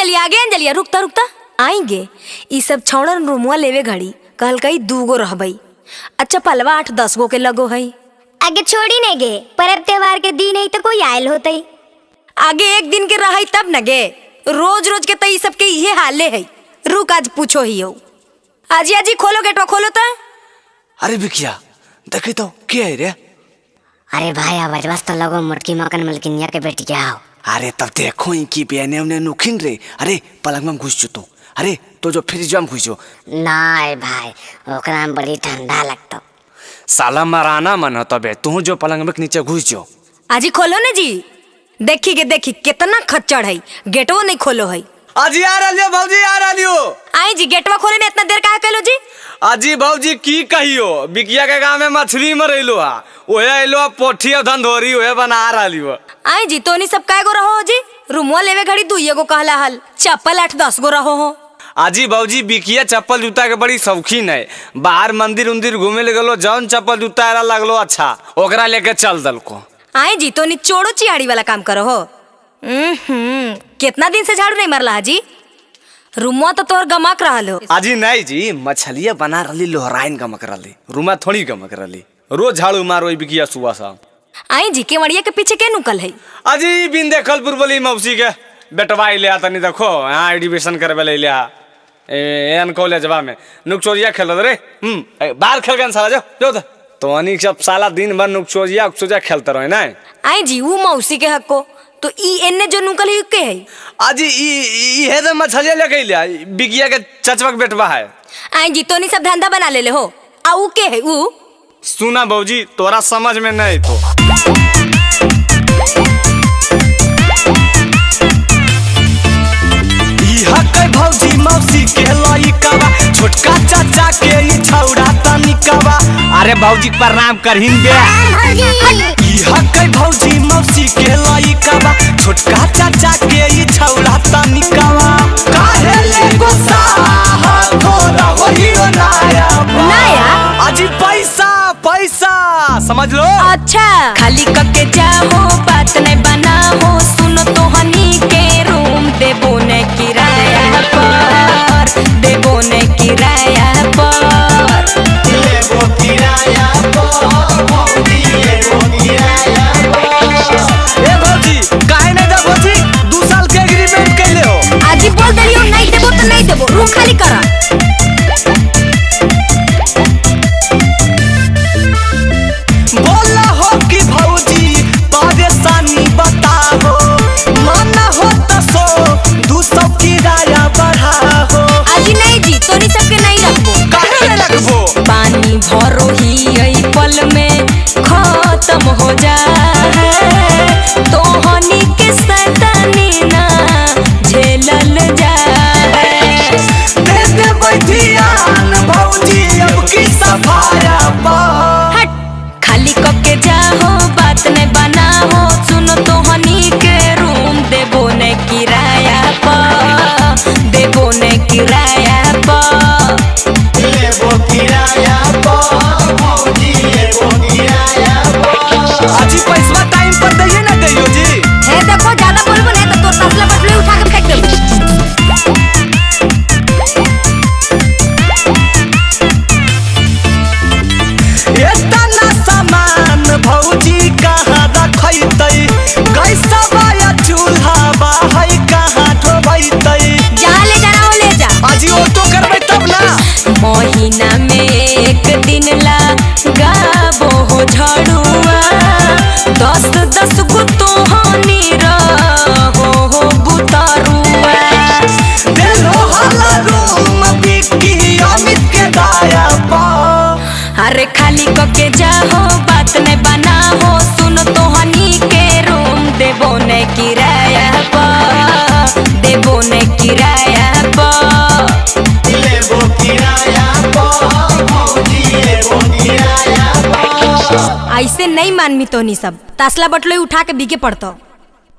अंजलिया रुकता रुकता आएंगे। ई सब छौड़न रूमुआ लेवे घड़ी कहल कई 2 गो रहबई। अच्छा पलवा 8-10 गो के लगो है। आगे छोड़ी नहीं गे, परब त्योहार के दिन ही तो कोई आयल होते। आगे एक दिन के रही तब न गे, रोज रोज के तई सबके ये हाले है। रुक आज पूछो ही हो। आजी आजी खोलो गेटवा खोलो ता। अरे बिकिया देखे तो क्या है रे? अरे भाई आवाज तो लगो मुर्गी मकन मलकिनिया के बेटी क्या हो। अरे तब देखो इनकी बेने हमने नुखिन रे। अरे पलंग में घुस तो अरे तो जो फ्रिज में घुसो ना भाई ओकरा में बड़ी ठंडा लगता। साला मराना मन हो तबे तू जो पलंग में नीचे घुस जो। आजी खोलो ना जी, देखी के देखी कितना खच्चड़ है, गेटवा नहीं खोलो है। आजी आ रहा भौजी आ रहा आई जी गेटवा खोले में इतना देर काहे कलो जी? आजी भौजी की कहियो बिकिया के गांव में मछली मरैलो हा, ओहे आइलो पोठी और धंधोरी ओहे बना रहा। आई जी तोनी सब काय गो रहो जी? रूमुआ लेवे घड़ी 2 गो कहला हल, चप्पल 8-10 गो रहो हो। आजी भौजी बिकिया चप्पल जूता के बड़ी शौकीन है। बाहर मंदिर उंदिर घूमे ले गलो, जौन चप्पल जूता era लगलो अच्छा ओकरा लेके चल दल को। आई जी तोनी चोड़ो चिहाड़ी वाला काम करो हो। कितना दिन से झाड़ू नहीं मरला जी? रूमुआ तो तोर गमक रहल हो। आजी नहीं जी मछलिया बना रही लोहराइन गमक रही, रूमा थोड़ी गमक रही। रोज झाड़ू मारो बिकिया सुबह शाम। आई जी केवड़िया के पीछे के नुकल है? अजी बिन देखलपुर बोली मौसी के बेटवा लिया तनी देखो यहाँ एडमिशन करवे ले लिया एन कॉलेजवा में नुकचोरिया खेल रे। बाहर खेल गए साला जो तो अनी सब साला दिन भर नुकचोरिया खेलते रहे ना। आई जी वो मौसी के हक को तो ई एने जो नुकल है के है? अजी ई है तो मछलिया लेके लिया बिकिया के चचवा के बेटवा है। आई जी तोनी सब धंधा बना ले हो। आ ऊ के है ऊ? सुना भौजी तोरा समझ में नहीं तो भौजी मौसी के लइकावा छोटका चाचा के ई छौड़ा तनिकावा। अरे भौजी प्रणाम करहिन बे। ई हकै भौजी मौसी के लइकावा छोटका चाचा के ई छौड़ा तनिकावा। काहे ले गुस्सा थोड़ा होई नाया नाया? अजी पैसा पैसा समझ लो। अच्छा खाली कके जाओ बात नहीं बना हो। सुनो तो हनी के रूम देबो ने किराया पर, देबो ने किराया पर, लेबो किराया पर भौजी लेबो किराया पर। ए भौजी काहे नहीं दे भौजी 2 साल के एग्रीमेंट कैले हो। आजी बोल दलियो नहीं देबो तो नहीं देबो, रूम खाली करा। बोला हो कि भौजी परेशानी बताओ, माना हो तो 200 किराया बढ़ाओ। आजी नहीं जी तोनी सबके नहीं रखबो। काहे नहीं रखबो? पानी भरो ही यही पल में खत्म हो जाए, तो हनी के सैतानी ना झेलल जाए। दे दे बैठियान भौजी अब की सफाया पर। हट खाली कके जाओ बात नहीं बनाओ। सुनो तो हनी के रूम देबो ने किराया पर, देबो ने किराया पर, लेबो किराया पर भौजी लेबो किराया पर। अजी पैसा टाइम पर दइए ना दइयो जी। हे देखो ज्यादा बोलबो नहीं तो तोर तसला बटले उठा के फेंक देबो। इतना सामान भौजी कहाँ रखैतै? कैसा बाया चूल्हा बा है कहाँ ढोबैतै? जहाँ ले जाना हो ले जा। अजी ऑटो करबै तब ना। महीना में एक दिन ला गाबो हो झड़ुआ, 10-10 गो तो हनी रहो हो बुतारुआ। देलो हला रूम बिकी अमित के दाया पा। अरे खाली कके जाओ बात नहीं बनाओ। सुनो तो हनी के रूम देबो ने किराया पर, देबो ने किराया पर, लेबो किराया पर भौजी लेबो किराया पर। ऐसे नहीं मानमी तोनी सब तसला बटलो उठा के बिके पड़तो।